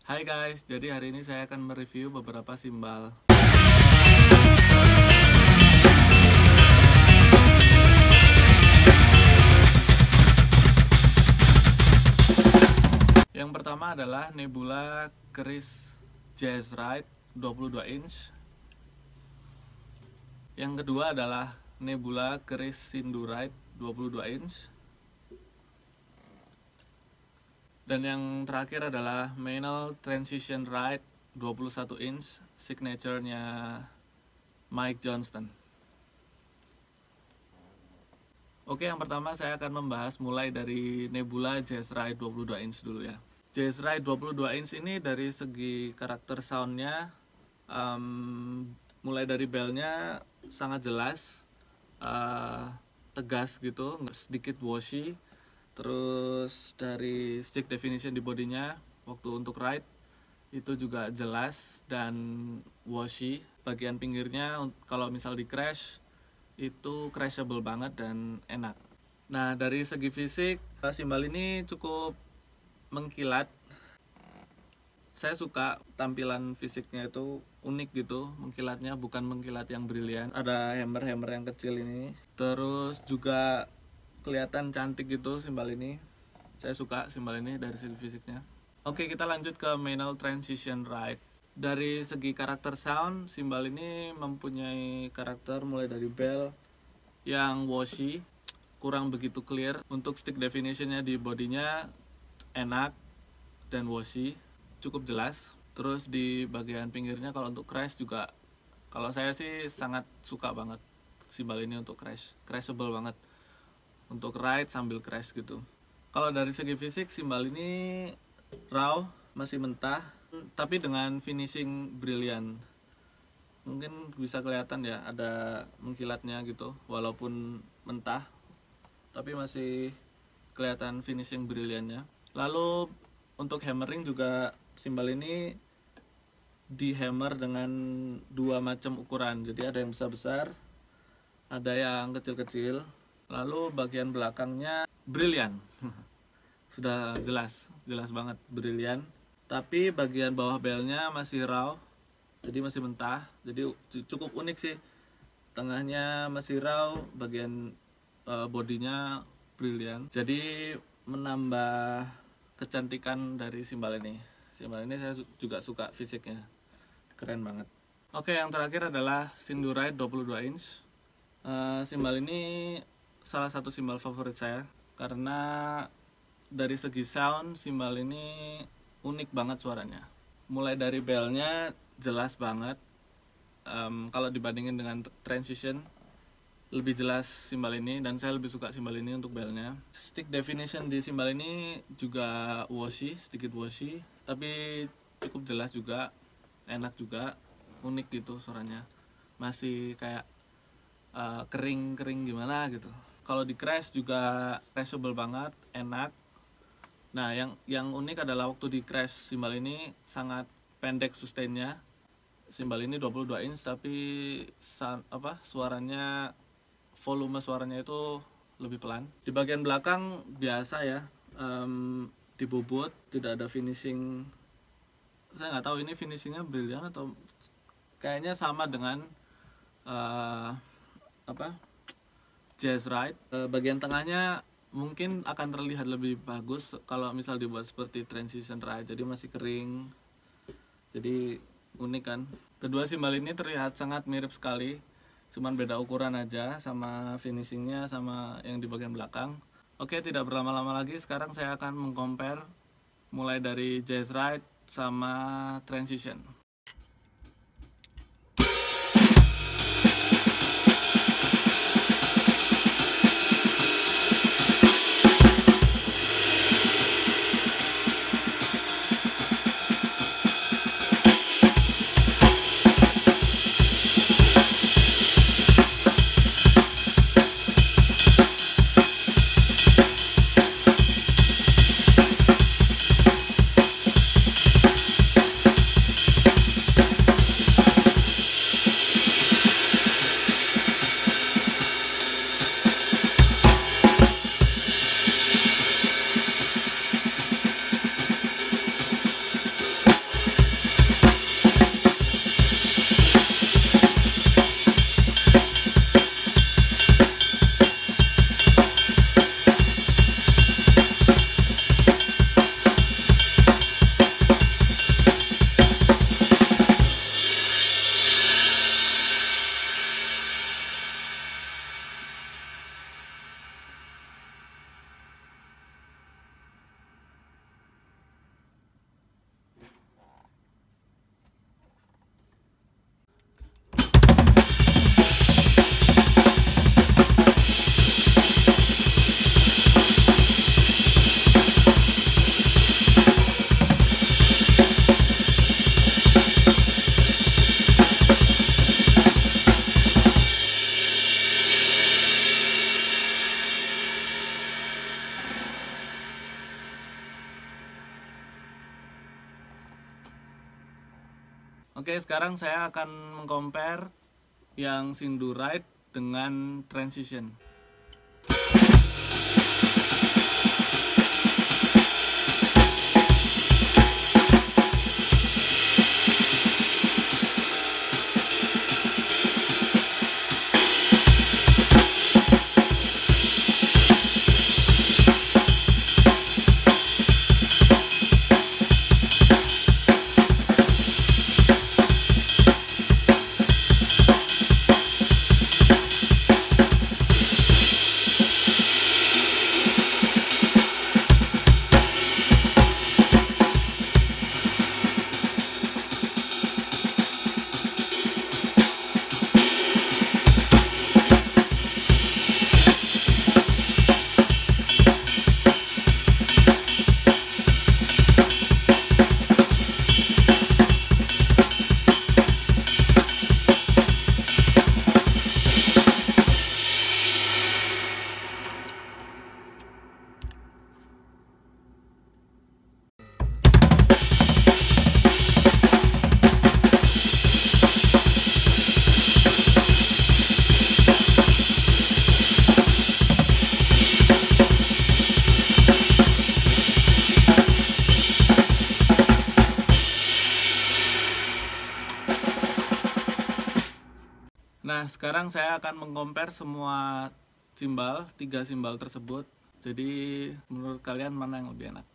Hai guys, jadi hari ini saya akan mereview beberapa simbal. Yang pertama adalah Nebula Keris Jazzrite 22 inch. Yang kedua adalah Nebula Keris Sindurite 22 inch. Dan yang terakhir adalah Manual Transition Ride 21 inch, signature-nya Mike Johnston. Oke, yang pertama saya akan membahas mulai dari Nebula Jazzrite 22 inch dulu ya. Jazzrite 22 inch ini dari segi karakter soundnya, mulai dari bellnya sangat jelas, tegas gitu, sedikit washy. Terus dari stick definition di bodinya waktu untuk ride itu juga jelas dan washy. Bagian pinggirnya kalau misal di crash itu crashable banget dan enak. Nah, dari segi fisik simbal ini cukup mengkilat. Saya suka tampilan fisiknya itu unik gitu, mengkilatnya bukan mengkilat yang brilian. Ada hammer-hammer yang kecil ini. Terus juga kelihatan cantik gitu simbal ini. Saya suka simbal ini dari segi fisiknya. Oke, kita lanjut ke Manual Transition Ride. Dari segi karakter sound, simbal ini mempunyai karakter mulai dari bell yang washy, kurang begitu clear. Untuk stick definitionnya di bodinya enak dan washy, cukup jelas. Terus di bagian pinggirnya kalau untuk crash juga, kalau saya sih sangat suka banget simbal ini untuk crashable banget. Untuk ride sambil crash gitu. Kalau dari segi fisik, simbal ini raw, masih mentah, tapi dengan finishing brilian. Mungkin bisa kelihatan ya, ada mengkilatnya gitu, walaupun mentah, tapi masih kelihatan finishing briliannya. Lalu untuk hammering juga simbal ini di hammer dengan dua macam ukuran. Jadi ada yang besar-besar, ada yang kecil-kecil. Lalu bagian belakangnya brilian. Sudah jelas banget brilian. Tapi bagian bawah belnya masih raw, jadi masih mentah. Jadi cukup unik sih. Tengahnya masih raw, bagian bodinya brilian. Jadi menambah kecantikan dari simbal ini. Simbal ini saya juga suka fisiknya, keren banget. Oke, yang terakhir adalah Sindurite 22 inch. Simbal ini salah satu simbal favorit saya karena dari segi sound simbal ini unik banget suaranya. Mulai dari bellnya jelas banget, kalau dibandingin dengan transition lebih jelas simbal ini, dan saya lebih suka simbal ini untuk bellnya. Stick definition di simbal ini juga washy, sedikit washy, tapi cukup jelas juga, enak juga, unik gitu suaranya. Masih kayak kering-kering gimana gitu. Kalau di crash juga crashable banget, enak. Nah, yang unik adalah waktu di crash simbal ini sangat pendek sustainnya. Simbal ini 22 inch tapi suaranya, volume suaranya itu lebih pelan. Di bagian belakang biasa ya, dibobot, tidak ada finishing. Saya nggak tahu ini finishingnya brilian atau kayaknya sama dengan Jazzrite. Bagian tengahnya mungkin akan terlihat lebih bagus kalau misal dibuat seperti transition ride, jadi masih kering, jadi unik kan. Kedua simbal ini terlihat sangat mirip sekali, cuman beda ukuran aja, sama finishingnya sama yang di bagian belakang. Oke, tidak berlama-lama lagi, sekarang saya akan mengcompare mulai dari Jazzrite sama transition. Oke, sekarang saya akan mengcompare yang Sindhu Ride dengan Transition. Nah, sekarang saya akan mengcompare semua simbal, 3 simbal tersebut. Jadi, menurut kalian mana yang lebih enak?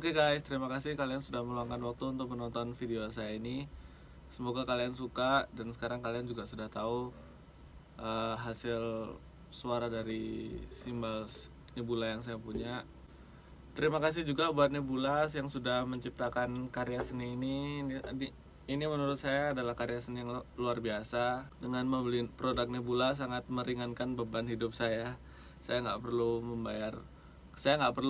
Oke guys, terima kasih kalian sudah meluangkan waktu untuk menonton video saya ini. Semoga kalian suka, dan sekarang kalian juga sudah tahu hasil suara dari simbal Nebula yang saya punya. Terima kasih juga buat Nebula yang sudah menciptakan karya seni ini. Ini menurut saya adalah karya seni yang luar biasa. Dengan membeli produk Nebula sangat meringankan beban hidup saya. Saya nggak perlu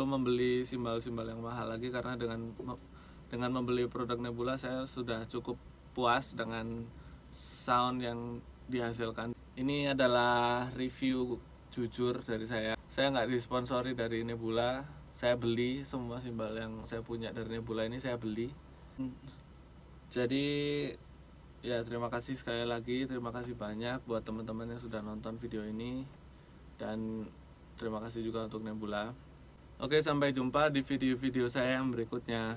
membeli simbal-simbal yang mahal lagi, karena dengan membeli produk Nebula saya sudah cukup puas dengan sound yang dihasilkan. Ini adalah review jujur dari saya. Saya nggak disponsori dari Nebula. Saya beli semua simbal yang saya punya dari Nebula ini, saya beli. Jadi ya, terima kasih sekali lagi. Terima kasih banyak buat teman-teman yang sudah nonton video ini, dan terima kasih juga untuk Nebula. Oke, sampai jumpa di video-video saya yang berikutnya.